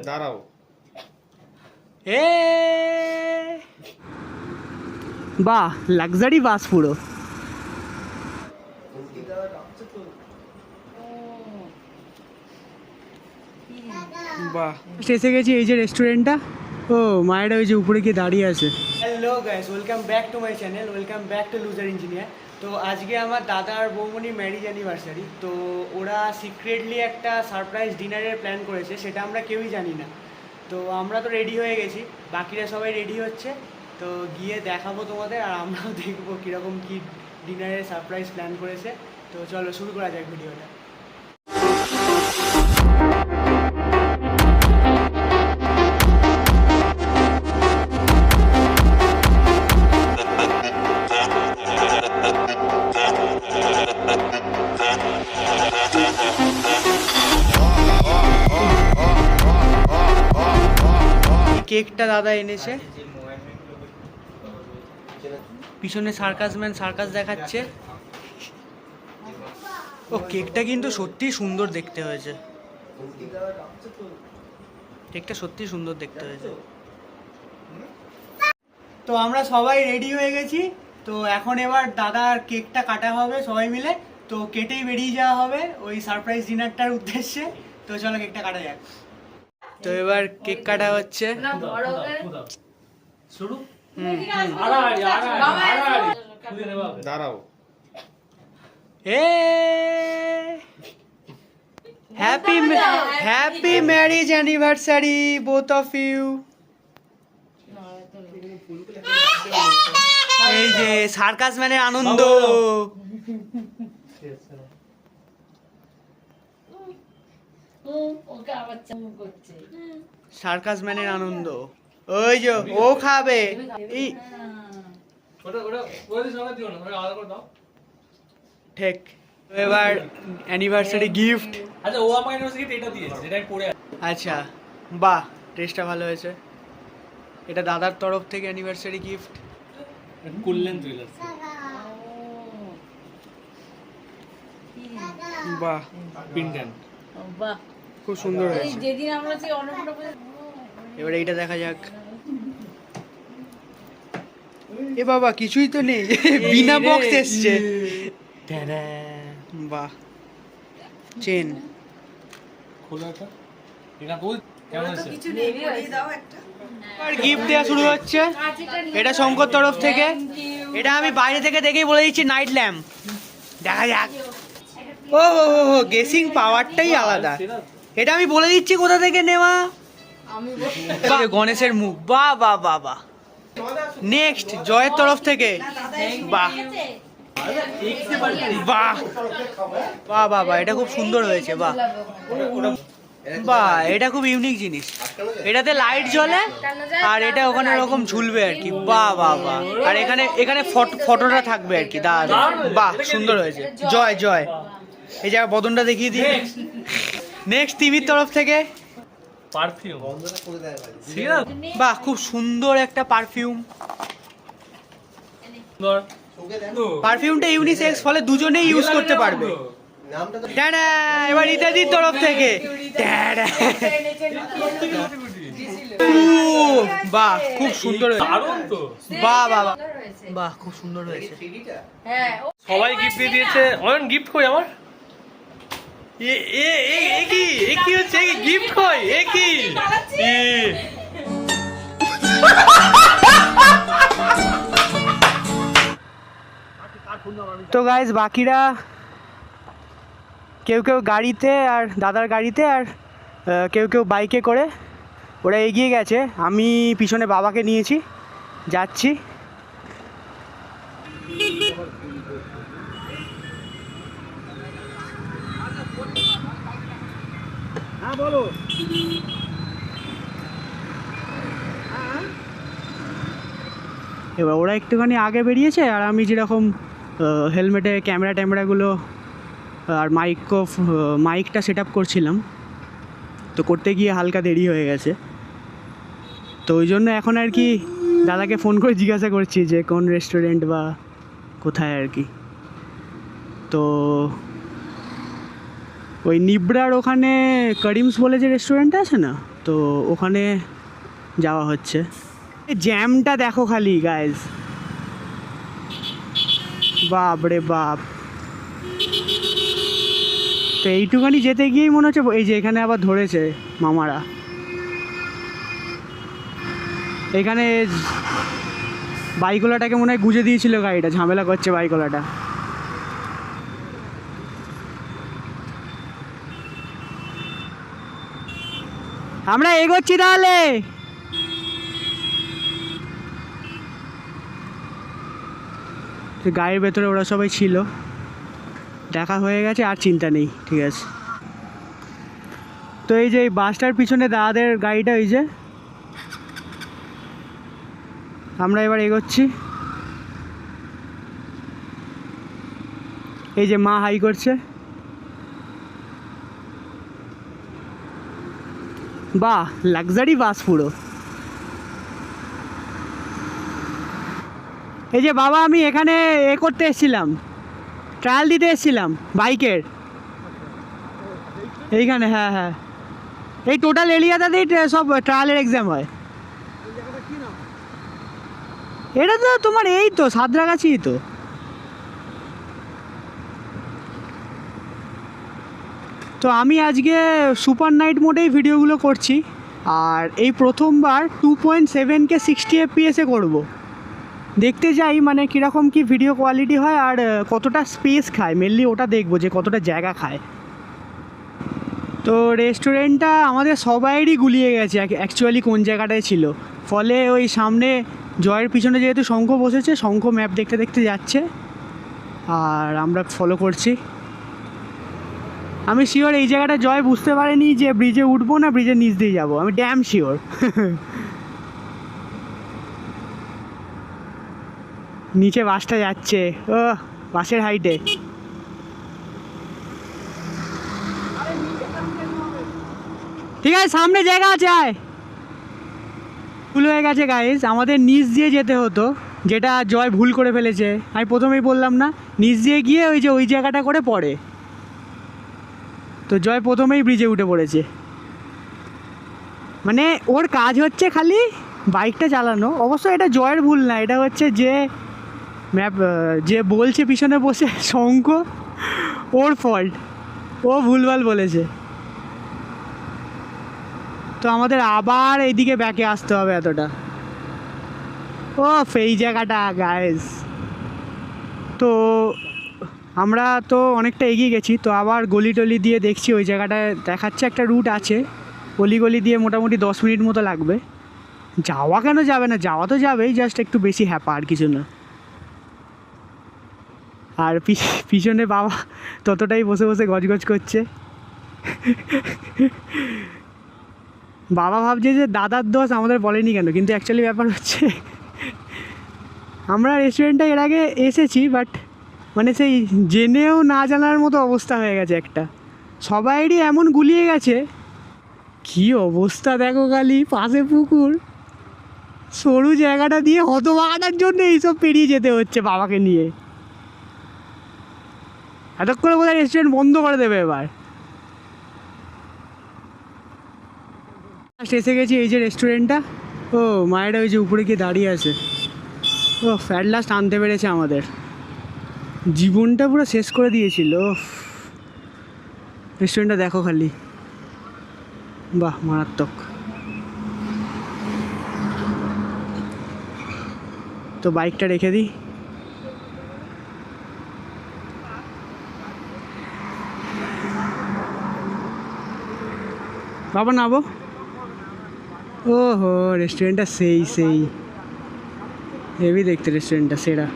দাঁড়াও। বাহ, luxury bus পুরো। বাহ, এসে গেছি এই যে রেস্টুরেন্টটা। ও মায়েরা ওই যে উপরে গিয়ে দাঁড়িয়ে আছে। Hello guys, welcome back to my channel, welcome back to loser engineer. তো আজকে আমার দাদা আর বৌমনির ম্যারেজ অ্যানিভার্সারি। তো ওরা সিক্রেটলি একটা সারপ্রাইজ ডিনারের প্ল্যান করেছে, সেটা আমরা কেউই জানি না। তো আমরা তো রেডি হয়ে গেছি, বাকিরা সবাই রেডি হচ্ছে। তো গিয়ে দেখাবো তোমাদের, আর আমরাও দেখবো কীরকম কী ডিনারের সারপ্রাইজ প্ল্যান করেছে। তো চলো শুরু করা যাক ভিডিওটা। কেকটা দাদা এনেছে, পিছনে সার্কাসম্যান সার্কাস দেখাচ্ছে। ও কেকটা কিন্তু সত্যি সুন্দর দেখতে হয়েছে, কেকটা সত্যি সুন্দর দেখতে হয়েছে। তো আমরা সবাই রেডি হয়ে গেছি। তো এখন এবার দাদার কেকটা কাটা হবে সবাই মিলে। তো কেটেই বেরিয়ে যাওয়া হবে ওই সারপ্রাইজ ডিনারটার উদ্দেশ্যে। তো চলো কেকটা কাটা যাক। তো এবার কেক কাটা হচ্ছে। দাঁড়াও। Happy marriage anniversary both of you. এই যে সার্কাস ম্যানের আনন্দ। সার্কাস ম্যানের আনন্দ, ওই যে ও খাবে। ঠিক, এবার অ্যানিভার্সারি গিফট। আচ্ছা, ও আমাকে অ্যানিভার্সারি এটা দিয়েছে, যেটা আমি পরে। আচ্ছা, বাহ, ড্রেসটা ভালো হয়েছে। এটা দাদার তরফ থেকে অ্যানিভার্সারি গিফট। কুললেন জুয়েলার্স। বাহ, পিনডেন্ট। বাহ, খুব সুন্দর এই হয়েছে। যেদিন আমরা সেই অন্নপ্রাশনে এবার এইটা দেখা যাক। এ বাবা, কিছুই তো নেই, বিনা বক্স এসছে। বাহ, চেন। খোলাটা এটা কোল কেমন আছে? কিছু নেই, পরিয়ে দাও একটা। আর গিফট দেওয়া শুরু হচ্ছে। এটা শঙ্কর তরফ থেকে। এটা আমি বাইরে থেকে দেখেই বলে দিচ্ছি নাইট ল্যাম্প। দেখা যাক। ও হো হো হো, গেসিং পাওয়ারটাই আলাদা। এটা আমি বলে দিচ্ছি কোথা থেকে নেওয়া। বাহ, গণেশের মুখ। বাহ বাহ বাহ বাহ। নেক্সট জয়ের তরফ থেকে। বাহ বাহ বাহ বাহ বাহ, এটা খুব সুন্দর হয়েছে। বাহ বাহ, এটা খুব ইউনিক জিনিস। এটাতে লাইট জ্বলে আর এটা ওখানে ওরকম ঝুলবে আর কি। বাহ বাহ বাহ, আর এখানে এখানে ফটোটা থাকবে আর কি। দাদা বাহ, সুন্দর হয়েছে। জয় জয়। এই জায়গা বদনটা দেখিয়ে দিই। নেক্সট টিভির তরফ থেকে পারফিউম। বাহ, খুব সুন্দর একটা পারফিউম। পারফিউমটা ইউনিসেক্স, ফলে দুজনেই ইউজ করতে পারবে। টাটা, এবার ইত্যাদির তরফ থেকে। টাটা। বাহ, খুব সুন্দর হয়েছে। বাহ বাহ বাহ বাহ, খুব সুন্দর হয়েছে। হ্যাঁ, সবাই গিফট দিয়ে দিয়েছে। অয়ন গিফট কই আমার? এ কি হচ্ছে? গিফট কই? এ কি? তো গাইজ, বাকিরা কেউ কেউ গাড়িতে আর দাদার গাড়িতে, আর কেউ কেউ বাইকে করে ওরা এগিয়ে গেছে। আমি পিছনে বাবাকে নিয়েছি, যাচ্ছি। হ্যাঁ বলো। এবার ওরা একটুখানি আগে বেরিয়েছে, আর আমি যেরকম হেলমেটে ক্যামেরাগুলো আর মাইকটা সেট আপ করছিলাম, তো করতে গিয়ে হালকা দেরি হয়ে গেছে। তো ওই জন্য এখন আর কি দাদাকে ফোন করে জিজ্ঞাসা করছি যে কোন রেস্টুরেন্ট বা কোথায় আর কি। তো ওই নিবড়ার ওখানে করিমস বলে যে রেস্টুরেন্ট আছে না, তো ওখানে যাওয়া হচ্ছে। জ্যামটা দেখো খালি গাইজ, বাপ রে বাপ। তো এইটুখানি যেতে গিয়েই মনে হচ্ছে এই যে এখানে আবার ধরেছে মামারা, এখানে বাইকওয়ালাটাকে মনে হয় গুজে দিয়েছিল, গাড়িটা ঝামেলা করছে বাইকওয়ালাটা। আমরা এগোচ্ছি তাহলে। গাড়ির ভেতরে ওরা সবাই ছিল, দেখা হয়ে গেছে, আর চিন্তা নেই, ঠিক আছে। তো এই যে এই বাসটার পিছনে দাদাদের গাড়িটা, ওই যে আমরা এবার এগোচ্ছি। এই যে মা হাই করছে, বাহ লাক্সারি বাস পুরো। এই যে বাবা, আমি এখানে করতে এসেছিলাম, ট্রায়াল দিতে এসেছিলাম বাইকের এইখানে। হ্যাঁ হ্যাঁ, এই টোটাল এরিয়াটাতেই সব ট্রায়ালের এক্সাম হয়। এটা তো তোমার এই তো সাঁতরাগাছি তো। তো আমি আজকে সুপার নাইট মোডেই ভিডিওগুলো করছি, আর এই প্রথমবার 2.7K 60 FPS-এ করবো। দেখতে যাই মানে কীরকম কি ভিডিও কোয়ালিটি হয় আর কতটা স্পেস খায়, মেনলি ওটা দেখবো যে কতটা জায়গা খায়। তো রেস্টুরেন্টটা আমাদের সবাইয়েরই গুলিয়ে গেছে অ্যাকচুয়ালি কোন জায়গাটায় ছিল, ফলে ওই সামনে জয়ের পিছনে যেহেতু শঙ্খ বসেছে, শঙ্খ ম্যাপ দেখতে দেখতে যাচ্ছে আর আমরা ফলো করছি। আমি শিওর এই জায়গাটা জয় বুঝতে পারেনি যে ব্রিজে উঠবো না ব্রিজের নিচ দিয়ে যাবো, আমি ড্যাম শিওর। নিচে বাসটা যাচ্ছে, ও বাসের হাইটে। ঠিক আছে, সামনে জায়গা আছে, আয়। ভুল হয়ে গেছে গাইস, আমাদের নিচ দিয়ে যেতে হতো, যেটা জয় ভুল করে ফেলেছে। আমি প্রথমেই বললাম না, নিচ দিয়ে গিয়ে ওই যে ওই জায়গাটা করে পড়ে। তো জয় প্রথমেই ব্রিজে উঠে পড়েছে, মানে ওর কাজ হচ্ছে খালি বাইকটা চালানো। অবশ্য এটা জয়ের ভুল না, এটা হচ্ছে যে ম্যাপ যে বলছে পিছনে বসে শঙ্খ, ওর ফল্ট, ও ভুলভাল বলেছে। তো আমাদের আবার এইদিকে ব্যাকে আসতে হবে এতটা। ও এই জায়গাটা গাইস, তো আমরা তো অনেকটা এগিয়ে গেছি। তো আবার গলি টলি দিয়ে দেখছি ওই জায়গাটায় দেখাচ্ছে একটা রুট আছে, গলি দিয়ে মোটামুটি 10 মিনিট মতো লাগবে। যাওয়া কেন যাবে না, যাওয়া তো যাবেই, জাস্ট একটু বেশি হ্যাপা, আর কিছু না। আর পিছনে বাবা ততটাই বসে বসে গজগজ করছে। বাবা ভাবছে যে দাদার দোষ, আমাদের বলেনি কেন, কিন্তু অ্যাকচুয়ালি ব্যাপার হচ্ছে আমরা রেস্টুরেন্টটা এর আগে এসেছি, বাট মানে সেই জেনেও না জানার মতো অবস্থা হয়ে গেছে একটা, সবাইরই এমন গুলিয়ে গেছে। কি অবস্থা দেখো খালি, পাশে পুকুর, সরু জায়গাটা দিয়ে হতভাগাটার জন্য এইসব পেরিয়ে যেতে হচ্ছে বাবাকে নিয়ে। এতক্ষণে বোধহয় রেস্টুরেন্ট বন্ধ করে দেবে এবার। এসে গেছি এই যে রেস্টুরেন্টটা, ও মায়েরা ওই যে উপরে গিয়ে দাঁড়িয়ে আছে। ও অ্যাট লাস্ট আনতে পেরেছে আমাদের, জীবনটা পুরো শেষ করে দিয়েছিল। রেস্টুরেন্টটা দেখো খালি, বাহ মারাত্মক। তো বাইকটা রেখে দিই। বাবা নাবো। ও হো, রেস্টুরেন্টটা সেই হেভি দেখতে, রেস্টুরেন্টটা সেরা।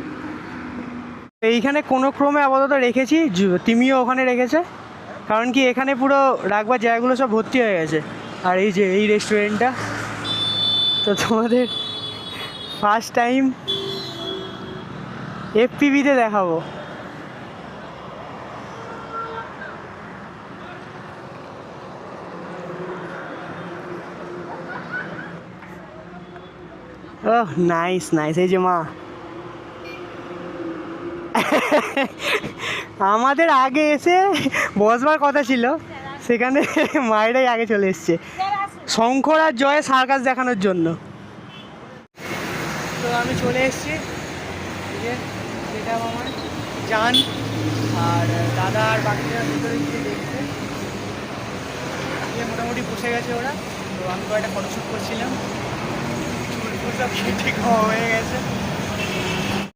এইখানে কোনো ক্রমে আপাতত রেখেছি, তিমিও ওখানে রেখেছে, কারণ কি এখানে পুরো রাখবার জায়গাগুলো সব ভর্তি হয়ে গেছে। আর এই যে এই রেস্টুরেন্টটা, তো তোমাদের ফার্স্ট টাইম FPV-তে দেখাবো। ওহ নাইস, এই যে মা আমাদের আগে এসে বসবার কথা ছিল, সেখানে মায়েরাই আগে চলে এসছে শঙ্কর আর জয় সার্কাস দেখানোর জন্য। তো আমি চলে এসেছি, সেটা আমার জান আর দাদা আর বাকিরা ভিতরে গিয়ে দেখছে, মোটামুটি বসে গেছে ওরা। তো আমি কয়েকটা ফটোশ্যুট করছিলাম, সব ঠিক হয়ে গেছে।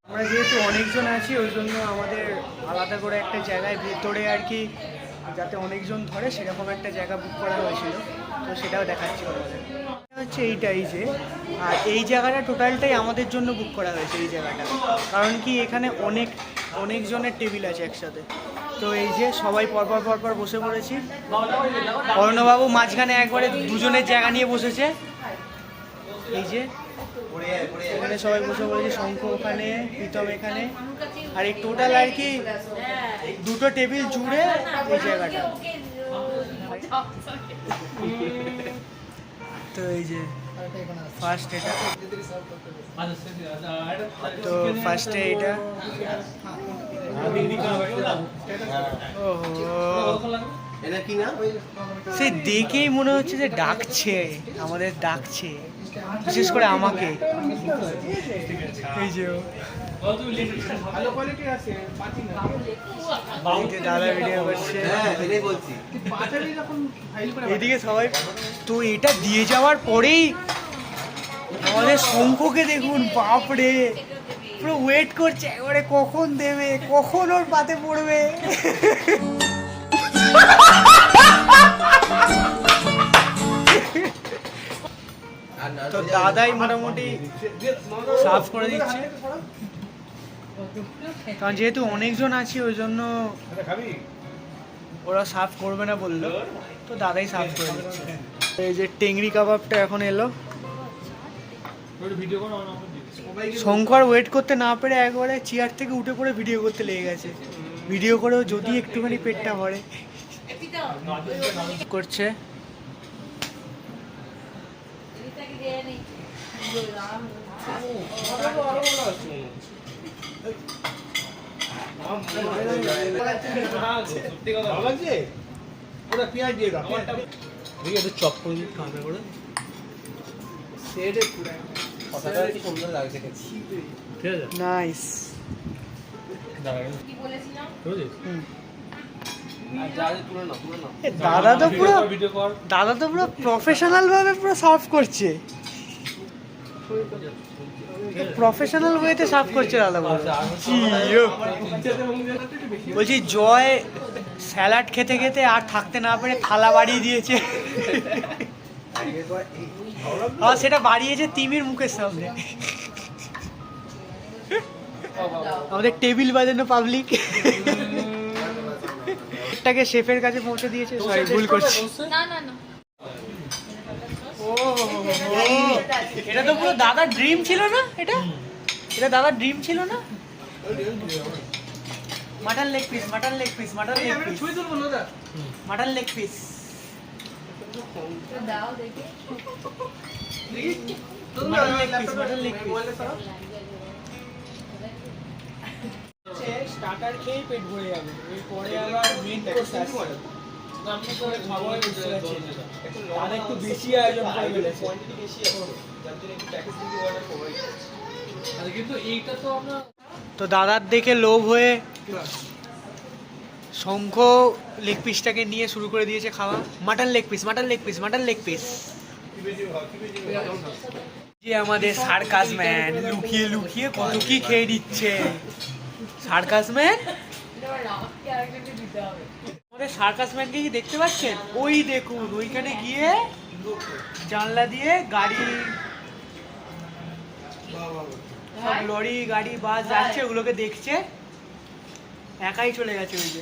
আমরা যেহেতু অনেকজন আছি ওই জন্য আমাদের আলাদা করে একটা জায়গায় ভেতরে আর কি, যাতে অনেকজন ধরে সেরকম একটা জায়গা বুক করা হয়েছিল, তো সেটাও দেখাচ্ছি আমাদের। হচ্ছে এইটাই যে, আর এই জায়গাটা টোটালটাই আমাদের জন্য বুক করা হয়েছে এই জায়গাটা, কারণ কি এখানে অনেকজনের টেবিল আছে একসাথে। তো এই যে সবাই পরপর বসে পড়েছি, অরণ্যবাবু মাঝখানে একবারে দুজনের জায়গা নিয়ে বসেছে। এই যে এখানে সবাই বসে পড়েছে, শঙ্খ ওখানে, প্রীতম এখানে, আর এই টোটাল আর কি 2টো টেবিল জুড়ে এই জায়গাটা। তো এই যে ফার্স্ট এটা, তো ফার্স্টে এইটা, সে দেখেই মনে হচ্ছে যে ডাকছে, আমাদের ডাকছে, বিশেষ করে আমাকে। এই যে দাদা ভিডিও করছে, এদিকে সবাই। তো এটা দিয়ে যাওয়ার পরেই আমাদের শঙ্খকে দেখুন, বাপরে পুরো ওয়েট করছে একবারে, কখন দেবে, কখন ওর পাতে পড়বে। তো দাদাই মোটামুটি সাফ করে দিচ্ছে, কারণ যেহেতু অনেকজন আছি ওই জন্য ওরা সাফ করবে না বললো, তো দাদাই সাফ করে দিচ্ছে। এই যে টেংরি কাবাবটা এখন এলো, শঙ্কর ওয়েট করতে না পেরে একবারে চেয়ার থেকে উঠে পড়ে ভিডিও করতে লেগে গেছে, ভিডিও করেও যদি একটুখানি পেটটা ভরে করছে। চপ করে কাঁদা করে নাইস। দাদা তো পুরো প্রফেশনাল ভাবে পুরো সার্ভ করছে, প্রফেশনাল ওয়েতে সার্ভ করছে দাদা। বলছি জয় স্যালাড খেতে খেতে আর থাকতে না পেরে থালা বাড়িয়ে দিয়েছে, আর সেটা বাড়িয়েছে তিমির মুখের সামনে। আমাদের টেবিল বাজানো পাবলিক এটাকে শেফের কাছে পৌঁছে দিয়েছে। সরি, ভুল করছি। এটা তো পুরো দাদার ড্রিম ছিল না, এটা দাদার ড্রিম ছিল না। Mutton leg piece, mutton leg piece, mutton leg piece, mutton leg piece. Starter খেয়েই পেট ভরে যাবে, এরপরে আবার মেইন কোর্স আসবে। একটু বেশি আয়োজন করে ফেলেছে, তো দাদার দেখে লোভ হয়ে শঙ্খ লেগ পিসটাকে নিয়ে শুরু করে দিয়েছে খাওয়া। Mutton leg piece, mutton leg piece, mutton leg piece. যে আমাদের সার্কাস ম্যান লুকিয়ে লুকিয়ে কত কি খেয়ে দিচ্ছে। সার্কাস ম্যান, আমাদের সার্কাস ম্যানকে কি দেখতে পাচ্ছেন? ওই দেখুন, ওইখানে গিয়ে জানলা দিয়ে গাড়ি, সব লরি গাড়ি বাস যাচ্ছে, ওগুলোকে দেখছে, একাই চলে গেছে ওই যে।